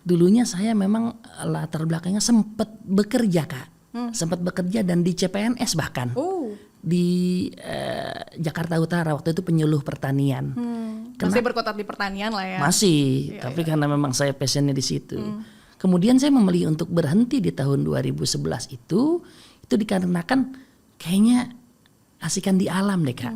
dulunya saya memang latar belakangnya sempat bekerja Kak. Sempat bekerja dan di CPNS bahkan. Di Jakarta Utara waktu itu penyuluh pertanian. Masih berkutat di pertanian lah ya. Masih, tapi karena memang saya passionnya di situ. Kemudian saya memilih untuk berhenti di tahun 2011 itu dikarenakan kayaknya asikan di alam deh Kak.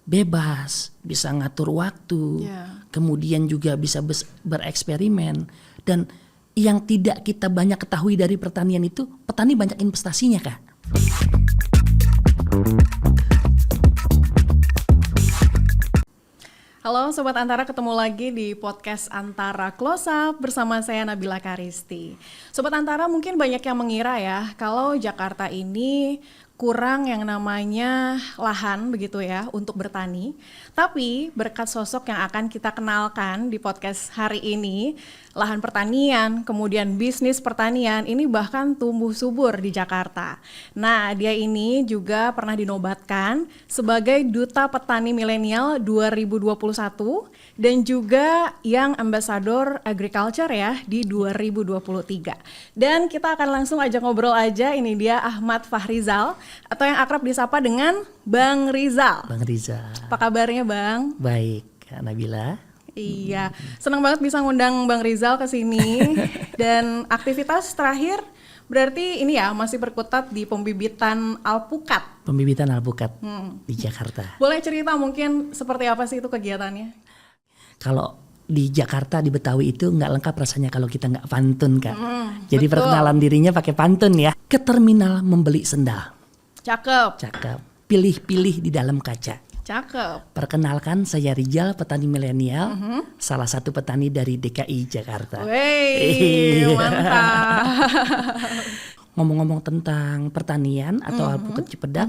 Bebas, bisa ngatur waktu, kemudian juga bisa bereksperimen. Dan yang tidak kita banyak ketahui dari pertanian itu, petani banyak investasinya Kak. Halo Sobat Antara, ketemu lagi di podcast Antara Close Up bersama saya Nabila Karisti. Sobat Antara, mungkin banyak yang mengira ya kalau Jakarta ini kurang yang namanya lahan begitu ya untuk bertani. Tapi berkat sosok yang akan kita kenalkan di podcast hari ini, lahan pertanian, kemudian bisnis pertanian ini bahkan tumbuh subur di Jakarta. Nah, dia ini juga pernah dinobatkan sebagai Duta Petani Milenial 2021 dan juga Young Ambassador Agriculture ya di 2023. Dan kita akan langsung aja ngobrol aja, ini dia Ahmad Fahrizal atau yang akrab disapa dengan Bang Rizal. Bang Rizal. Apa kabarnya Bang? Baik, Kak Nabila. Iya, senang banget bisa ngundang Bang Rizal ke sini. Dan aktivitas terakhir berarti ini ya masih berkutat di pembibitan alpukat. Pembibitan alpukat di Jakarta. Boleh cerita mungkin seperti apa sih itu kegiatannya? Kalau di Jakarta, di Betawi itu nggak lengkap rasanya kalau kita nggak pantun Kak. Jadi betul. perkenalan dirinya pakai pantun ya. Ke terminal membeli sendal. Cakep. Cakep. Pilih-pilih di dalam kaca. Cakep. Perkenalkan, saya Rizal, petani milenial, salah satu petani dari DKI Jakarta. Wey, mantap. Ngomong-ngomong tentang pertanian atau alpukat Cipedak,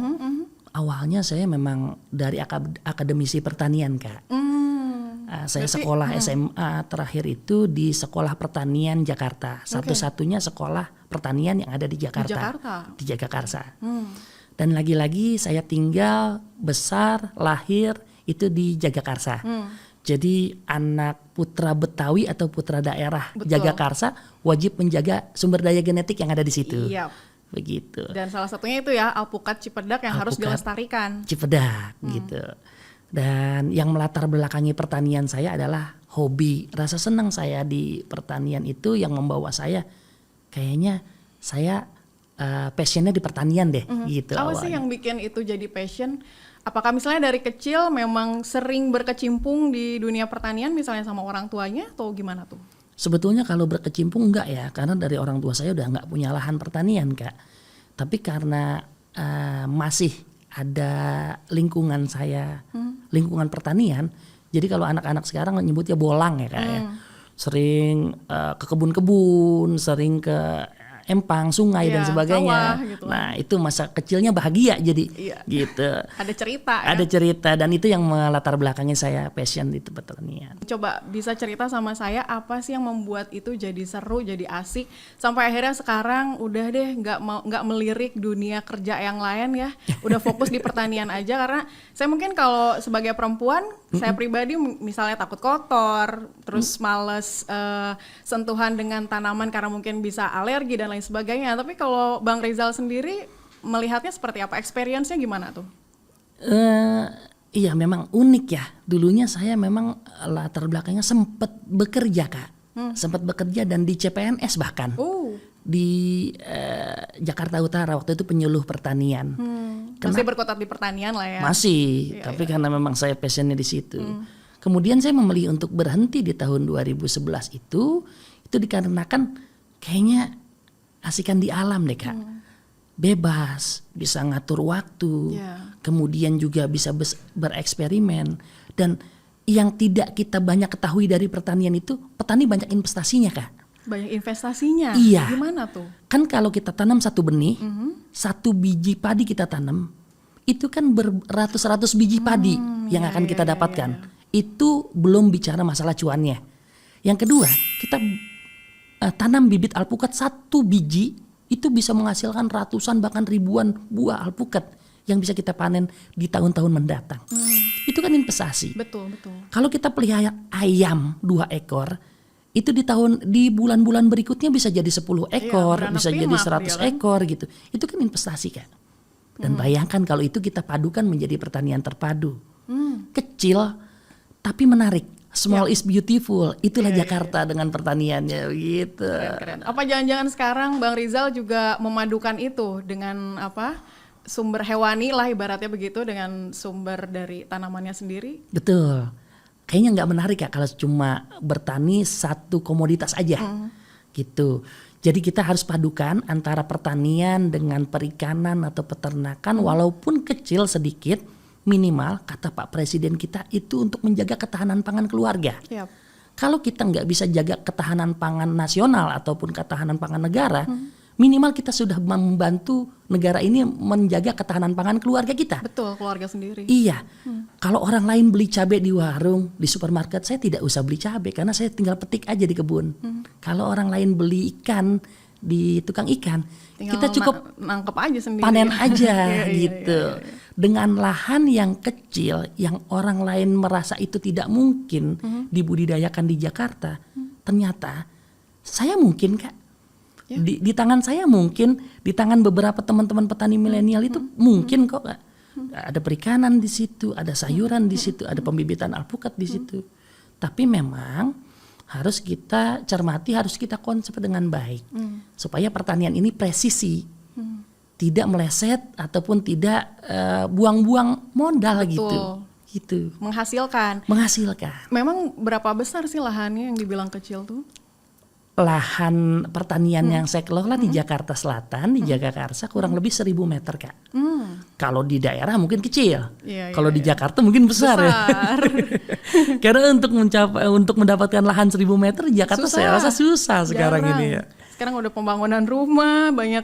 awalnya saya memang dari akademisi pertanian Kak. Saya sekolah SMA terakhir itu di Sekolah Pertanian Jakarta, satu-satunya sekolah pertanian yang ada di Jakarta. Di Jagakarsa. Dan lagi-lagi saya tinggal, besar, lahir itu di Jagakarsa. Jadi anak putra Betawi atau putra daerah Jagakarsa wajib menjaga sumber daya genetik yang ada di situ. Iya. Begitu. Dan salah satunya itu ya alpukat Cipedak yang harus dilestarikan. Cipedak gitu. Dan yang melatar belakangi pertanian saya adalah hobi. Rasa senang saya di pertanian itu yang membawa saya kayaknya saya passionnya di pertanian deh gitu. Apa sih yang bikin itu jadi passion? Apakah misalnya dari kecil memang sering berkecimpung di dunia pertanian misalnya sama orang tuanya atau gimana tuh? Sebetulnya kalau berkecimpung enggak ya, karena dari orang tua saya udah enggak punya lahan pertanian Kak. Tapi karena masih ada lingkungan saya, lingkungan pertanian, jadi kalau anak-anak sekarang nyebutnya bolang ya Kak ya. Sering ke kebun-kebun, sering ke empang, sungai dan sebagainya. Sawah, gitu. Nah itu masa kecilnya bahagia jadi gitu. Ada cerita ya? Ada cerita dan itu yang melatar belakangnya saya passion di pertanian. Coba bisa cerita sama saya apa sih yang membuat itu jadi seru, jadi asik sampai akhirnya sekarang udah deh nggak melirik dunia kerja yang lain ya, udah fokus di pertanian aja karena saya mungkin kalau sebagai perempuan saya pribadi misalnya takut kotor, terus males sentuhan dengan tanaman karena mungkin bisa alergi dan lain sebagainya. Tapi kalau Bang Rizal sendiri melihatnya seperti apa? Experience-nya gimana tuh? Iya memang unik ya. Dulunya saya memang latar belakangnya sempat bekerja Kak. Sempat bekerja dan di CPNS bahkan. Di Jakarta Utara waktu itu penyuluh pertanian. Masih berkutat di pertanian lah ya. Masih, tapi karena memang saya passionnya di situ. Kemudian saya memilih untuk berhenti di tahun 2011 itu dikarenakan kayaknya asikan di alam deh Kak. Bebas, bisa ngatur waktu, kemudian juga bisa bereksperimen. Dan yang tidak kita banyak ketahui dari pertanian itu, petani banyak investasinya Kak. Banyak investasinya? Iya. Gimana tuh? Kan kalau kita tanam satu benih, satu biji padi kita tanam, itu kan beratus-ratus biji padi yang akan kita dapatkan. Itu belum bicara masalah cuannya. Yang kedua, kita tanam bibit alpukat satu biji itu bisa menghasilkan ratusan bahkan ribuan buah alpukat yang bisa kita panen di tahun-tahun mendatang. Itu kan investasi. Betul. Kalau kita pelihara ayam 2 ekor itu di bulan-bulan berikutnya bisa jadi 10 ekor, beranak bisa jadi pinak 100 dia kan. ekor gitu. Itu kan investasi kan. Dan bayangkan kalau itu kita padukan menjadi pertanian terpadu. Kecil tapi menarik. Small is beautiful. Itulah Jakarta dengan pertaniannya gitu. Keren. Apa jangan-jangan sekarang Bang Rizal juga memadukan itu dengan sumber hewani lah ibaratnya begitu dengan sumber dari tanamannya sendiri? Betul. Kayaknya nggak menarik ya kalau cuma bertani satu komoditas aja gitu. Jadi kita harus padukan antara pertanian dengan perikanan atau peternakan walaupun kecil sedikit, minimal kata Pak Presiden kita itu untuk menjaga ketahanan pangan keluarga. Yap. Kalau kita nggak bisa jaga ketahanan pangan nasional ataupun ketahanan pangan negara, minimal kita sudah membantu negara ini menjaga ketahanan pangan keluarga kita. Betul, keluarga sendiri. Iya, kalau orang lain beli cabai di warung, di supermarket, saya tidak usah beli cabai karena saya tinggal petik aja di kebun. Kalau orang lain beli ikan di tukang ikan, Tinggal kita cukup nangkep aja sendiri. panen aja Iya, gitu. Dengan lahan yang kecil, yang orang lain merasa itu tidak mungkin dibudidayakan di Jakarta, ternyata saya mungkin Kak. Di tangan saya mungkin, di tangan beberapa teman-teman petani milenial itu mungkin kok Kak. Ada perikanan di situ, ada sayuran di situ, ada pembibitan alpukat di situ. Tapi memang harus kita cermati, harus kita konsep dengan baik supaya pertanian ini presisi, tidak meleset ataupun tidak buang-buang modal gitu. Menghasilkan. Memang berapa besar sih lahannya yang dibilang kecil tuh? Lahan pertanian yang saya kelola di Jakarta Selatan, di Jagakarsa kurang lebih 1.000 meter Kak. Kalau di daerah mungkin kecil, kalau di Jakarta mungkin besar. Ya. Karena untuk mendapatkan lahan 1.000 meter di Jakarta saya rasa susah sekarang ini ya. Sekarang udah pembangunan rumah, banyak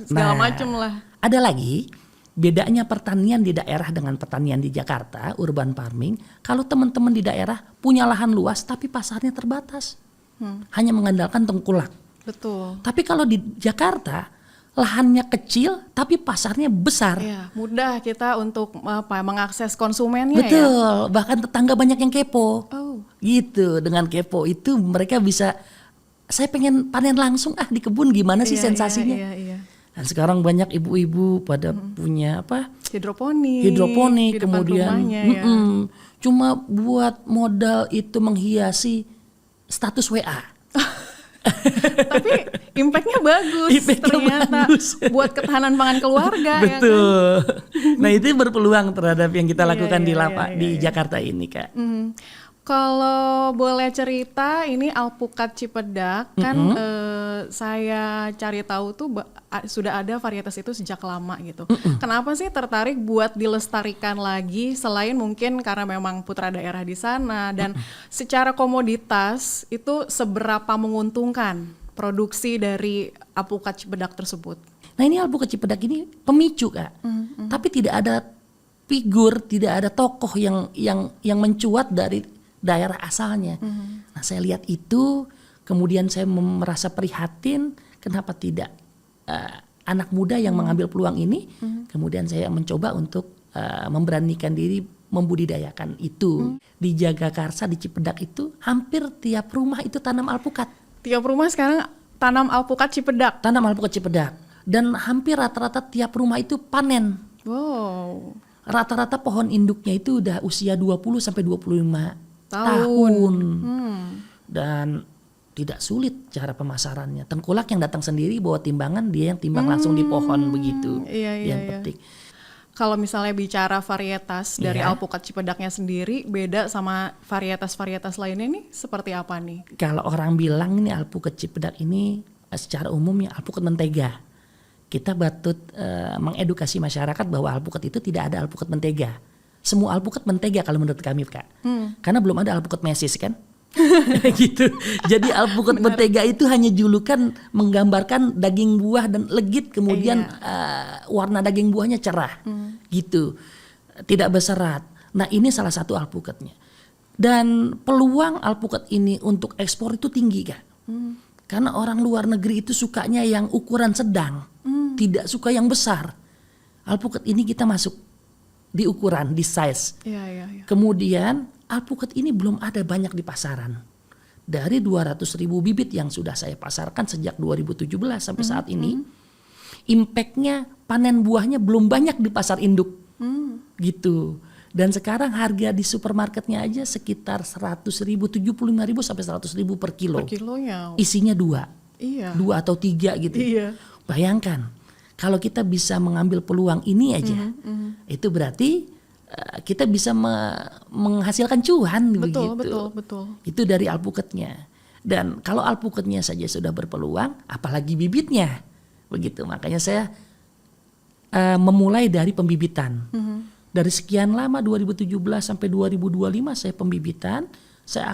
segala macam lah. Ada lagi bedanya pertanian di daerah dengan pertanian di Jakarta, urban farming. Kalau teman-teman di daerah punya lahan luas tapi pasarnya terbatas. Hanya mengandalkan tengkulak. Betul. Tapi kalau di Jakarta lahannya kecil tapi pasarnya besar. Iya, mudah kita untuk mengakses konsumennya. Betul. Bahkan tetangga banyak yang kepo. Oh. Gitu. Dengan kepo itu mereka bisa, saya pengen panen langsung di kebun gimana sih sensasinya. Iya. Dan sekarang banyak ibu-ibu pada punya hidroponik kemudian cuma buat modal itu menghiasi status WA. Tapi impactnya bagus. Ternyata buat ketahanan pangan keluarga. Betul. Ya kan? Nah itu berpeluang terhadap yang kita lakukan di Jakarta ini Kak. Kalau boleh cerita, ini alpukat Cipedak kan saya cari tahu tuh sudah ada varietas itu sejak lama gitu. Kenapa sih tertarik buat dilestarikan lagi selain mungkin karena memang putra daerah di sana dan secara komoditas itu seberapa menguntungkan produksi dari alpukat Cipedak tersebut? Nah ini alpukat Cipedak ini pemicu Kak, tapi tidak ada figur, tidak ada tokoh yang mencuat dari daerah asalnya. Nah saya lihat itu, kemudian saya merasa prihatin, kenapa tidak anak muda yang mengambil peluang ini, kemudian saya mencoba untuk memberanikan diri membudidayakan itu. Di Jagakarsa, di Cipedak itu hampir tiap rumah itu tanam alpukat. Tiap rumah sekarang tanam alpukat Cipedak? Tanam alpukat Cipedak. Dan hampir rata-rata tiap rumah itu panen. Wow. Rata-rata pohon induknya itu udah usia 20 sampai 25 tahun. Dan tidak sulit cara pemasarannya. Tengkulak yang datang sendiri bawa timbangan, dia yang timbang langsung di pohon begitu. Yang petik. Kalau misalnya bicara varietas dari alpukat Cipedaknya sendiri, beda sama varietas-varietas lainnya nih seperti apa nih? Kalau orang bilang ini alpukat Cipedak ini secara umum ya alpukat mentega. Kita patut mengedukasi masyarakat bahwa alpukat itu tidak ada alpukat mentega. Semua alpukat mentega kalau menurut kami Kak. Karena belum ada alpukat mesis kan. Gitu. Jadi alpukat mentega itu hanya julukan menggambarkan daging buah dan legit, kemudian warna daging buahnya cerah. Gitu. Tidak berserat. Nah ini salah satu alpukatnya. Dan peluang alpukat ini untuk ekspor itu tinggi Kak. Karena orang luar negeri itu sukanya yang ukuran sedang. Tidak suka yang besar. Alpukat ini kita masuk di ukuran, di size. Kemudian alpukat ini belum ada banyak di pasaran. dari 200.000 bibit yang sudah saya pasarkan sejak 2017 sampai saat ini, impactnya panen buahnya belum banyak di pasar induk, gitu. Dan sekarang harga di supermarketnya aja sekitar 100.000, 75.000 sampai 100.000 per kilo. Per kilonya. Isinya 2, Iya. 2 atau 3 gitu. Iya. Bayangkan kalau kita bisa mengambil peluang ini aja, itu berarti kita bisa menghasilkan cuan Betul, begitu. betul. Itu dari alpukatnya. Dan kalau alpukatnya saja sudah berpeluang, apalagi bibitnya, begitu. Makanya saya memulai dari pembibitan. Dari sekian lama 2017 sampai 2025 saya pembibitan, saya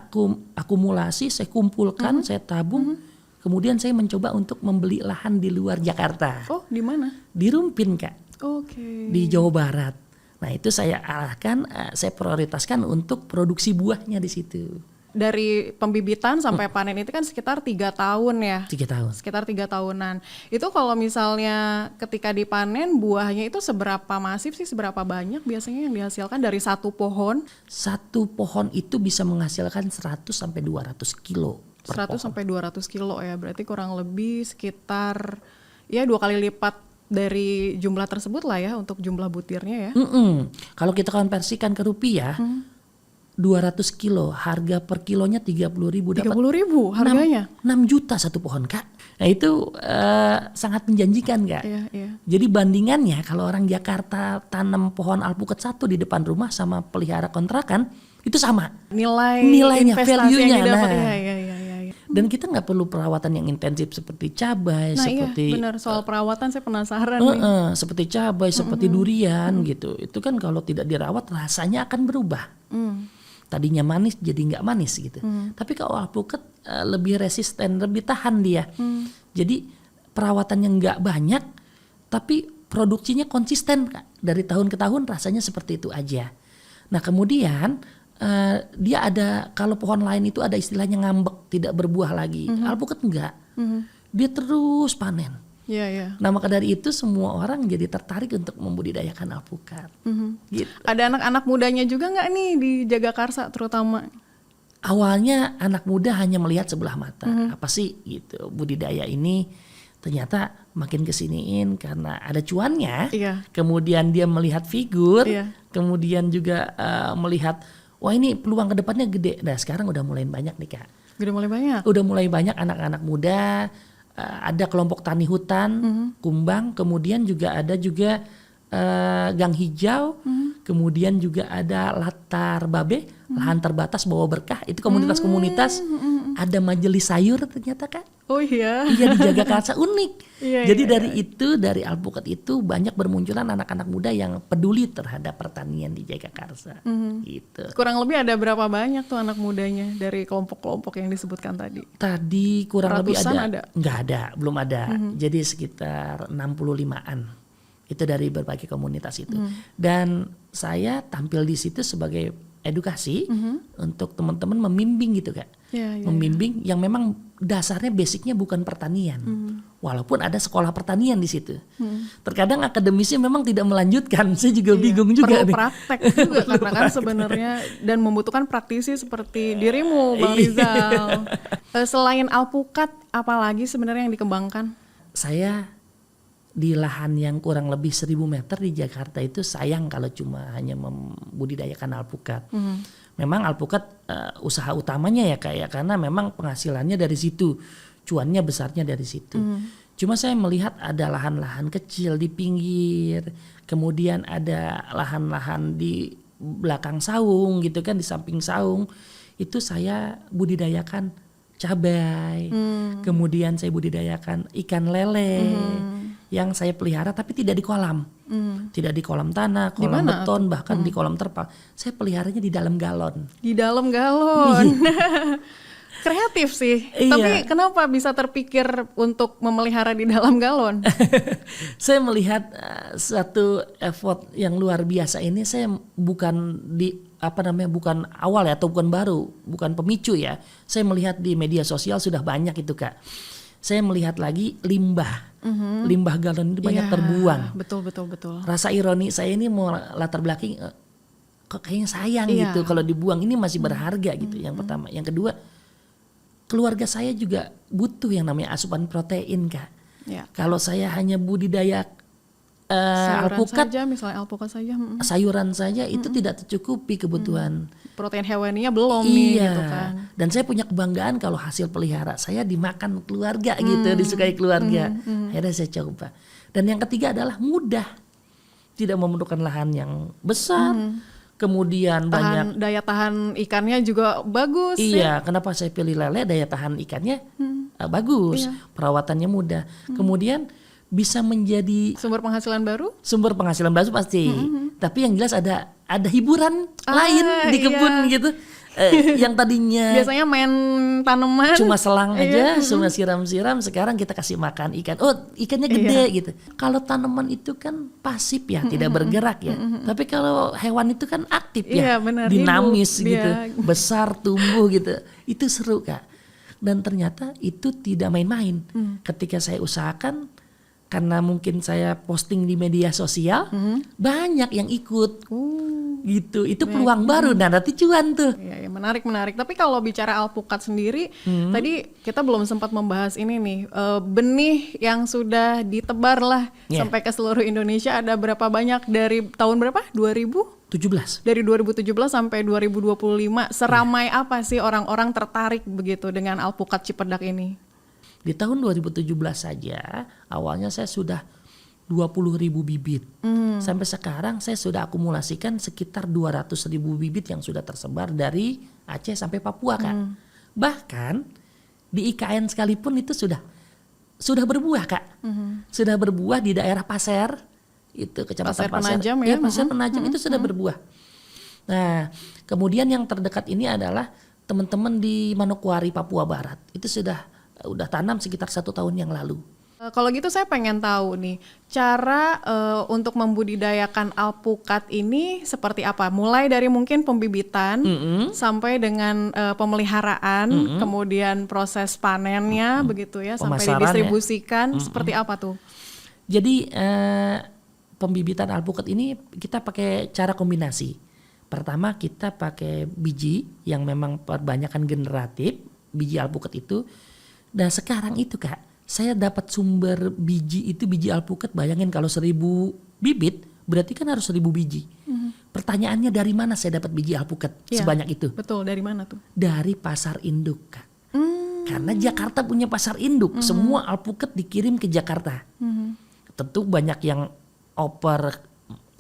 akumulasi, saya kumpulkan, saya tabung. Kemudian saya mencoba untuk membeli lahan di luar Jakarta. Oh, di mana? Di Rumpin, Kak. Oke. Di Jawa Barat. Nah, itu saya arahkan, saya prioritaskan untuk produksi buahnya di situ. Dari pembibitan sampai panen itu kan sekitar 3 tahun ya. 3 tahun. Sekitar 3 tahunan. Itu kalau misalnya ketika dipanen buahnya itu seberapa masif sih, seberapa banyak biasanya yang dihasilkan dari satu pohon? Satu pohon itu bisa menghasilkan 100 sampai 200 kilo. 100 sampai 200 kilo ya. Berarti kurang lebih sekitar ya 2 kali lipat dari jumlah tersebut lah ya untuk jumlah butirnya ya. Kalau kita konversikan ke rupiah, 200 kilo, harga per kilonya 30.000. 30.000 harganya? 6 juta satu pohon, Kak. Nah itu sangat menjanjikan, Kak. Iya. Jadi bandingannya kalau orang Jakarta tanam pohon alpukat 1 di depan rumah sama pelihara kontrakan, itu sama. Nilainya, value-nya. Iya. Dan kita nggak perlu perawatan yang intensif seperti cabai, seperti benar, soal perawatan saya penasaran nih. seperti cabai, seperti durian gitu. Itu kan kalau tidak dirawat rasanya akan berubah. Tadinya manis jadi nggak manis gitu. Tapi kalau alpukat lebih resisten, lebih tahan dia. Jadi perawatannya nggak banyak, tapi produksinya konsisten, Kak. Dari tahun ke tahun rasanya seperti itu aja. Nah kemudian dia ada, kalau pohon lain itu ada istilahnya ngambek, tidak berbuah lagi. Alpukat enggak, dia terus panen. Iya. Nah maka dari itu semua orang jadi tertarik untuk membudidayakan alpukat. Gitu. Ada anak-anak mudanya juga nggak nih di Jagakarsa terutama? Awalnya anak muda hanya melihat sebelah mata, apa sih gitu budidaya ini. Ternyata makin kesiniin karena ada cuannya. Iya. Kemudian dia melihat figur, Iya. kemudian juga melihat wah ini peluang kedepannya gede. Nah sekarang udah mulai banyak nih, Kak. Udah mulai banyak? Udah mulai banyak anak-anak muda, ada kelompok tani hutan, kumbang, kemudian juga ada gang hijau, kemudian juga ada latar babe, lahan terbatas bawa berkah, itu komunitas-komunitas, ada majelis sayur ternyata, Kak. Oh iya. Iya di Jagakarsa unik. Jadi Iya. dari alpukat itu banyak bermunculan anak-anak muda yang peduli terhadap pertanian di Jagakarsa. Gitu. Kurang lebih ada berapa banyak tuh anak mudanya dari kelompok-kelompok yang disebutkan tadi? Tadi kurang lebih Ratusan ada? Nggak ada, belum ada. Jadi sekitar 65-an. Itu dari berbagai komunitas itu. Dan saya tampil di situ sebagai edukasi untuk teman-teman membimbing gitu, Kak. Iya. Membimbing yang memang dasarnya basicnya bukan pertanian. Walaupun ada sekolah pertanian di situ. Terkadang akademisi memang tidak melanjutkan. Saya juga bingung juga perlu nih. praktek juga karena kan sebenarnya dan membutuhkan praktisi seperti dirimu, Bang Rizal. Selain alpukat, apalagi sebenarnya yang dikembangkan? Saya di lahan yang kurang lebih 1.000 meter di Jakarta itu sayang kalau cuma hanya membudidayakan alpukat. Memang alpukat usaha utamanya ya, Kak, ya, karena memang penghasilannya dari situ, cuannya besarnya dari situ. Cuma saya melihat ada lahan-lahan kecil di pinggir, kemudian ada lahan-lahan di belakang saung gitu kan, di samping saung itu saya budidayakan cabai, kemudian saya budidayakan ikan lele. Yang saya pelihara tapi tidak di kolam, tidak di kolam tanah, kolam beton, bahkan di kolam terpal. Saya peliharanya di dalam galon. Di dalam galon. Kreatif sih. Iya. Tapi kenapa bisa terpikir untuk memelihara di dalam galon? Saya melihat satu effort yang luar biasa ini. Saya bukan bukan awal ya, atau bukan baru, bukan pemicu ya. Saya melihat di media sosial sudah banyak itu, Kak. Saya melihat lagi limbah galon itu banyak terbuang. Betul. Rasa ironi saya ini mau latar belakang kok kayaknya sayang gitu kalau dibuang, ini masih berharga gitu. Yang pertama, yang kedua keluarga saya juga butuh yang namanya asupan protein, Kak. Ya. Kalau saya hanya budidaya Sayuran alpukat, saja, misalnya alpukat saja. sayuran saja itu tidak tercukupi kebutuhan. Protein hewaninya belum nih Iya. gitu kan. Dan saya punya kebanggaan kalau hasil pelihara saya dimakan keluarga gitu, disukai keluarga. Akhirnya saya coba. Dan yang ketiga adalah mudah. Tidak memerlukan lahan yang besar. Kemudian banyak Daya tahan ikannya juga bagus. iya, kenapa saya pilih lele? Daya tahan ikannya bagus, perawatannya mudah. Kemudian bisa menjadi Sumber penghasilan baru? sumber penghasilan baru pasti. Tapi yang jelas ada hiburan lain di kebun gitu. Yang tadinya Biasanya main tanaman. cuma selang aja, cuma siram-siram, sekarang kita kasih makan ikan. Oh, ikannya gede gitu. Kalau tanaman itu kan pasif ya, tidak bergerak ya. Tapi kalau hewan itu kan aktif Iya, ya, benar, dinamis hidup gitu, dia. besar tumbuh gitu. Itu seru, Kak. Dan ternyata itu tidak main-main. Ketika saya usahakan, karena mungkin saya posting di media sosial, banyak yang ikut. Gitu, itu peluang baru. Nah, nanti cuan tuh. Iya, menarik. Tapi kalau bicara alpukat sendiri, tadi kita belum sempat membahas ini nih, benih yang sudah ditebar lah Iya. sampai ke seluruh Indonesia ada berapa banyak dari tahun berapa? 2000? 17. Dari 2017 sampai 2025, seramai apa sih orang-orang tertarik begitu dengan alpukat Cipedak ini? Di tahun 2017 saja, awalnya saya sudah 20.000 bibit. Sampai sekarang saya sudah akumulasikan sekitar 200.000 bibit yang sudah tersebar dari Aceh sampai Papua, Kak. Bahkan di IKN sekalipun itu sudah berbuah, Kak. Sudah berbuah di daerah Pasir, itu Kecamatan Pasir Pasir. Penajam ya? Iya, Pasir Penajam itu sudah berbuah. Nah, kemudian yang terdekat ini adalah teman-teman di Manokwari, Papua Barat. Itu udah tanam sekitar 1 tahun yang lalu. Kalau gitu saya pengen tahu nih, cara untuk membudidayakan alpukat ini seperti apa? Mulai dari mungkin pembibitan sampai dengan pemeliharaan, kemudian proses panennya begitu ya, sampai Pemasaran didistribusikan, seperti apa tuh? Jadi pembibitan alpukat ini kita pakai cara kombinasi. Pertama kita pakai biji yang memang perbanyakan generatif, biji alpukat itu. Dan sekarang itu, Kak, saya dapat sumber biji itu, biji alpukat, bayangin kalau 1.000 bibit berarti kan harus 1.000 biji. Pertanyaannya dari mana saya dapat biji alpukat Iya, sebanyak itu? Betul, dari mana tuh? Dari pasar induk, Kak. Karena Jakarta punya pasar induk, semua alpukat dikirim ke Jakarta. Tentu banyak yang oper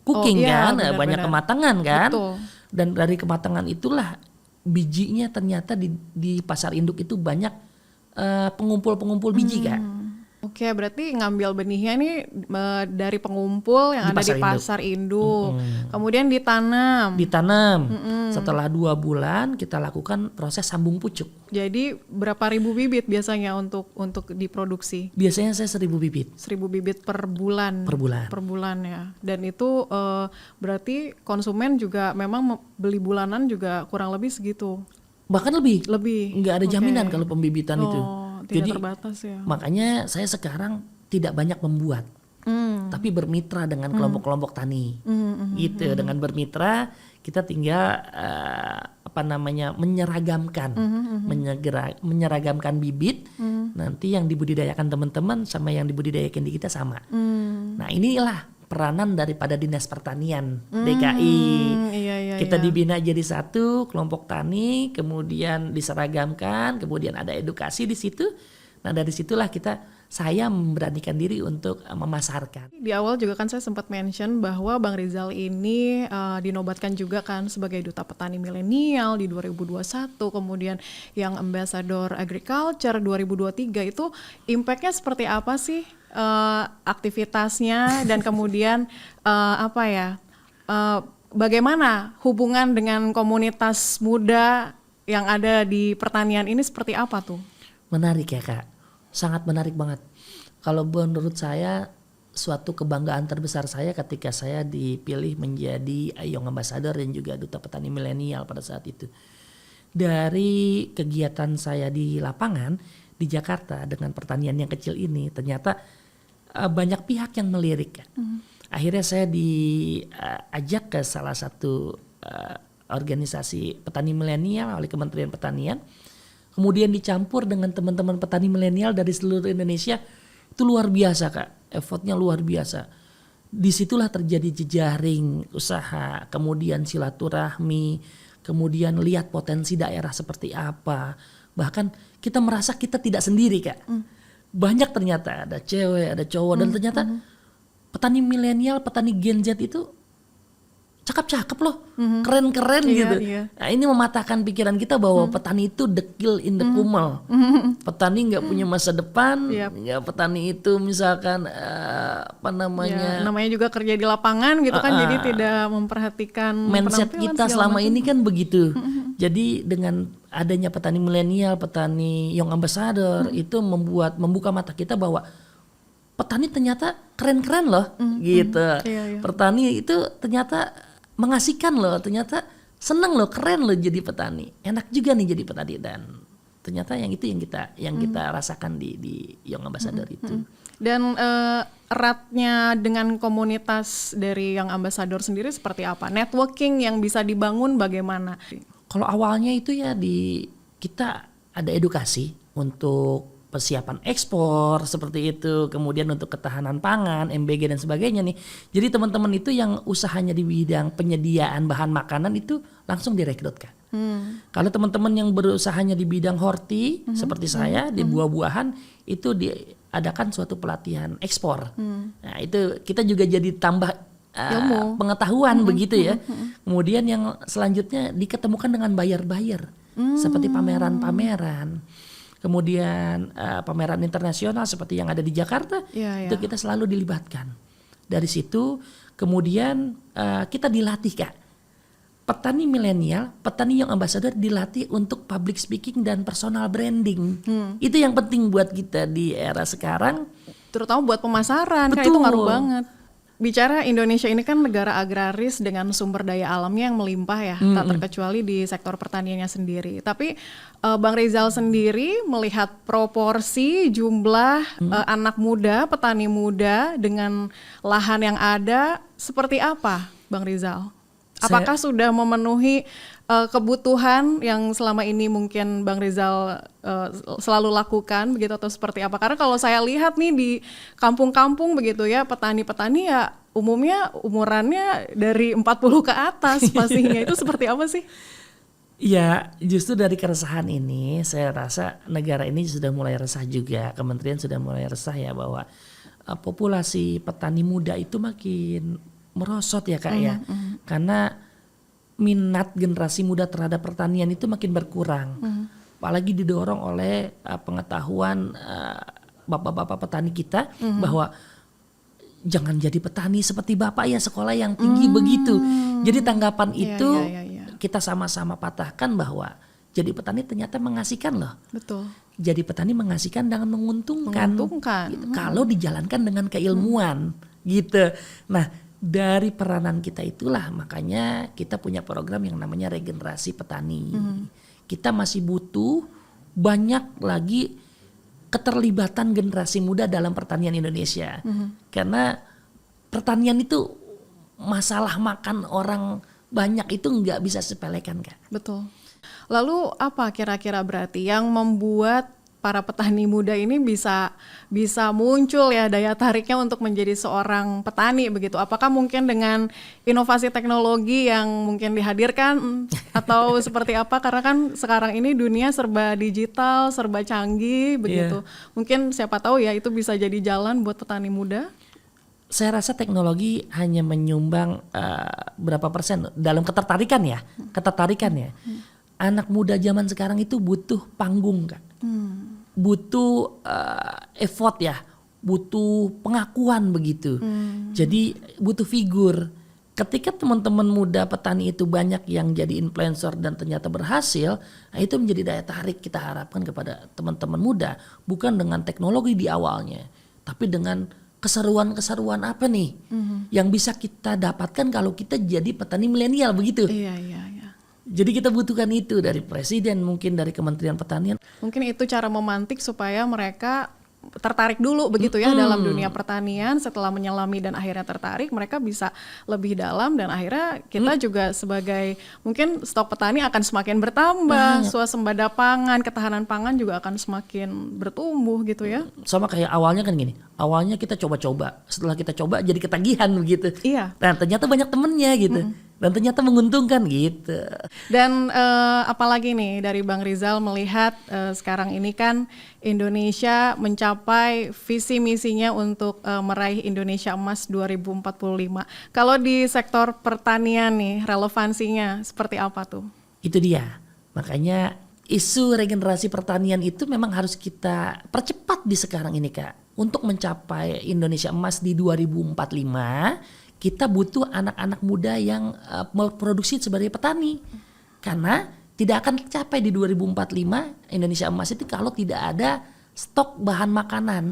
cooking iya, kan, banyak benar-benar. kematangan kan. Betul. Dan dari kematangan itulah bijinya ternyata di pasar induk itu banyak pengumpul-pengumpul biji, Kak. Oke, berarti ngambil benihnya nih dari pengumpul yang ada di pasar induk. Kemudian ditanam. Ditanam. Setelah 2 bulan kita lakukan proses sambung pucuk. Jadi berapa ribu bibit biasanya untuk diproduksi? Biasanya saya 1.000 bibit 1.000 bibit per bulan. per bulan. Per bulan ya. Dan itu berarti konsumen juga memang beli bulanan juga kurang lebih segitu. Bahkan lebih. Lebih. Nggak ada jaminan Oke. kalau pembibitan itu. Tidak Jadi terbatas ya. makanya saya sekarang tidak banyak membuat, tapi bermitra dengan kelompok-kelompok tani. Gitu, dengan bermitra kita tinggal menyeragamkan, menyeragamkan bibit. Nanti yang dibudidayakan teman-teman sama yang dibudidayakan di kita sama. Nah, inilah peranan daripada Dinas Pertanian DKI. Iya, Kita dibina jadi satu kelompok tani, kemudian diseragamkan, kemudian ada edukasi di situ. Nah, dari situlah saya memberanikan diri untuk memasarkan. Di awal juga kan saya sempat mention bahwa Bang Rizal ini dinobatkan juga kan sebagai Duta Petani Milenial di 2021, kemudian yang Ambassador Agriculture 2023. Itu impact-nya seperti apa sih aktivitasnya dan kemudian bagaimana hubungan dengan komunitas muda yang ada di pertanian ini seperti apa tuh? Menarik ya, Kak. Sangat menarik banget. Kalau menurut saya suatu kebanggaan terbesar saya ketika saya dipilih menjadi Young Ambassador dan juga Duta Petani Milenial pada saat itu. Dari kegiatan saya di lapangan di Jakarta dengan pertanian yang kecil ini, ternyata banyak pihak yang melirik. Akhirnya saya diajak ke salah satu organisasi petani milenial oleh Kementerian Pertanian. kemudian dicampur dengan teman-teman petani milenial dari seluruh Indonesia, itu luar biasa Kak, effortnya luar biasa. Disitulah terjadi jejaring usaha, kemudian silaturahmi, kemudian lihat potensi daerah seperti apa. Bahkan kita merasa kita tidak sendiri Kak. Banyak ternyata ada cewek, ada cowok, dan ternyata petani milenial, petani Gen Z itu cakep-cakep loh, keren-keren gitu. Iya. Nah, ini mematahkan pikiran kita bahwa petani itu dekil in the kumel. Petani nggak punya masa depan, nggak petani itu misalkan namanya juga kerja di lapangan gitu kan, jadi tidak memperhatikan mindset penampilan kita segala selama macam. ini kan begitu. Jadi dengan adanya petani milenial, petani young ambassador itu membuka mata kita bahwa petani ternyata keren-keren loh gitu. Iya. Petani itu ternyata mengasihkan loh, ternyata seneng loh, keren loh jadi petani. Enak juga nih jadi petani, dan ternyata yang kita rasakan di Young Ambassador itu. Dan eratnya dengan komunitas dari Young Ambassador sendiri seperti apa? Networking yang bisa dibangun bagaimana? Kalau awalnya itu ya kita ada edukasi untuk persiapan ekspor seperti itu, kemudian untuk ketahanan pangan, MBG dan sebagainya nih. Jadi teman-teman itu yang usahanya di bidang penyediaan bahan makanan itu langsung direkrut Kak. Kalau teman-teman yang berusahanya di bidang horti seperti saya di buah-buahan itu diadakan suatu pelatihan ekspor. Nah itu kita juga jadi tambah pengetahuan begitu ya. Kemudian yang selanjutnya diketemukan dengan buyer-buyer seperti pameran-pameran. Kemudian pameran internasional seperti yang ada di Jakarta, itu kita selalu dilibatkan. Dari situ kemudian kita dilatih Kak. Petani milenial, petani Young Ambassador dilatih untuk public speaking dan personal branding. Itu yang penting buat kita di era sekarang. Terutama buat pemasaran, kan itu ngaruh banget. Bicara Indonesia ini kan negara agraris dengan sumber daya alamnya yang melimpah ya, tak terkecuali di sektor pertaniannya sendiri. Tapi Bang Rizal sendiri melihat proporsi jumlah anak muda, petani muda dengan lahan yang ada seperti apa Bang Rizal? Apakah sudah memenuhi kebutuhan yang selama ini mungkin Bang Rizal selalu lakukan begitu, atau seperti apa? Karena kalau saya lihat nih di kampung-kampung begitu ya, petani-petani ya umumnya umurannya dari 40 ke atas pastinya. Itu seperti apa sih? Ya justru dari keresahan ini saya rasa negara ini sudah mulai resah juga, kementerian sudah mulai resah ya bahwa populasi petani muda itu makin merosot ya Kak ya. Karena minat generasi muda terhadap pertanian itu makin berkurang. Apalagi didorong oleh pengetahuan bapak-bapak petani kita bahwa jangan jadi petani seperti bapak ya, sekolah yang tinggi begitu. Jadi tanggapan itu kita sama-sama patahkan bahwa jadi petani ternyata mengasihkan loh. Betul. Jadi petani mengasihkan dan menguntungkan. Gitu. Kalau dijalankan dengan keilmuan gitu. Nah, dari peranan kita itulah makanya kita punya program yang namanya regenerasi petani. Kita masih butuh banyak lagi keterlibatan generasi muda dalam pertanian Indonesia. Karena pertanian itu masalah makan orang banyak itu nggak bisa sepelekan Kak. Betul. Lalu apa kira-kira berarti yang membuat para petani muda ini bisa muncul ya daya tariknya untuk menjadi seorang petani begitu? Apakah mungkin dengan inovasi teknologi yang mungkin dihadirkan atau seperti apa? Karena kan sekarang ini dunia serba digital, serba canggih begitu. Mungkin siapa tahu ya itu bisa jadi jalan buat petani muda. Saya rasa teknologi hanya menyumbang berapa persen dalam ketertarikan ya. Anak muda zaman sekarang itu butuh panggung Kak. Butuh effort ya, butuh pengakuan begitu. Jadi butuh figur. Ketika teman-teman muda petani itu banyak yang jadi influencer dan ternyata berhasil, nah itu menjadi daya tarik kita harapkan kepada teman-teman muda. Bukan dengan teknologi di awalnya, tapi dengan keseruan-keseruan apa nih yang bisa kita dapatkan kalau kita jadi petani milenial begitu. Iya. Jadi kita butuhkan itu dari presiden, mungkin dari Kementerian Pertanian. Mungkin itu cara memantik supaya mereka tertarik dulu begitu ya dalam dunia pertanian. Setelah menyelami dan akhirnya tertarik, mereka bisa lebih dalam dan akhirnya kita juga sebagai mungkin stok petani akan semakin bertambah, swasembada pangan, ketahanan pangan juga akan semakin bertumbuh gitu ya. Sama kayak awalnya kan gini, awalnya kita coba-coba, setelah kita coba jadi ketagihan begitu. Iya. Dan ternyata banyak temennya gitu, dan ternyata menguntungkan gitu. Dan apalagi nih dari Bang Rizal melihat sekarang ini kan Indonesia mencapai visi misinya untuk meraih Indonesia Emas 2045. Kalau di sektor pertanian nih relevansinya seperti apa tuh? Itu dia, makanya isu regenerasi pertanian itu memang harus kita percepat di sekarang ini Kak. Untuk mencapai Indonesia Emas di 2045, kita butuh anak-anak muda yang memproduksi sebagai petani. Karena tidak akan tercapai di 2045 Indonesia Emas itu kalau tidak ada stok bahan makanan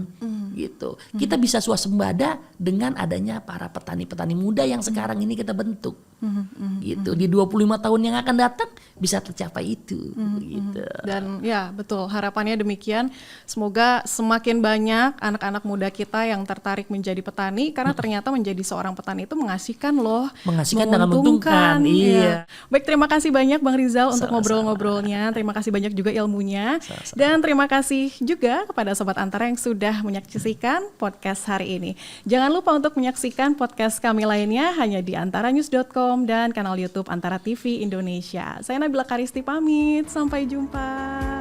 gitu. Kita bisa swasembada dengan adanya para petani-petani muda yang sekarang ini kita bentuk. Gitu. Di 25 tahun yang akan datang bisa tercapai itu gitu. Dan ya betul, harapannya demikian. Semoga semakin banyak anak-anak muda kita yang tertarik menjadi petani karena ternyata menjadi seorang petani itu mengasihkan loh. Mengasihkan dan menguntungkan. Iya. Baik, terima kasih banyak Bang Rizal untuk ngobrol-ngobrolnya. Terima kasih banyak juga ilmunya. Dan terima kasih juga kepada Sobat Antara yang sudah menyaksikan podcast hari ini. Jangan lupa untuk menyaksikan podcast kami lainnya hanya di antaranews.com dan kanal YouTube Antara TV Indonesia. Saya Nabila Karisti pamit, sampai jumpa.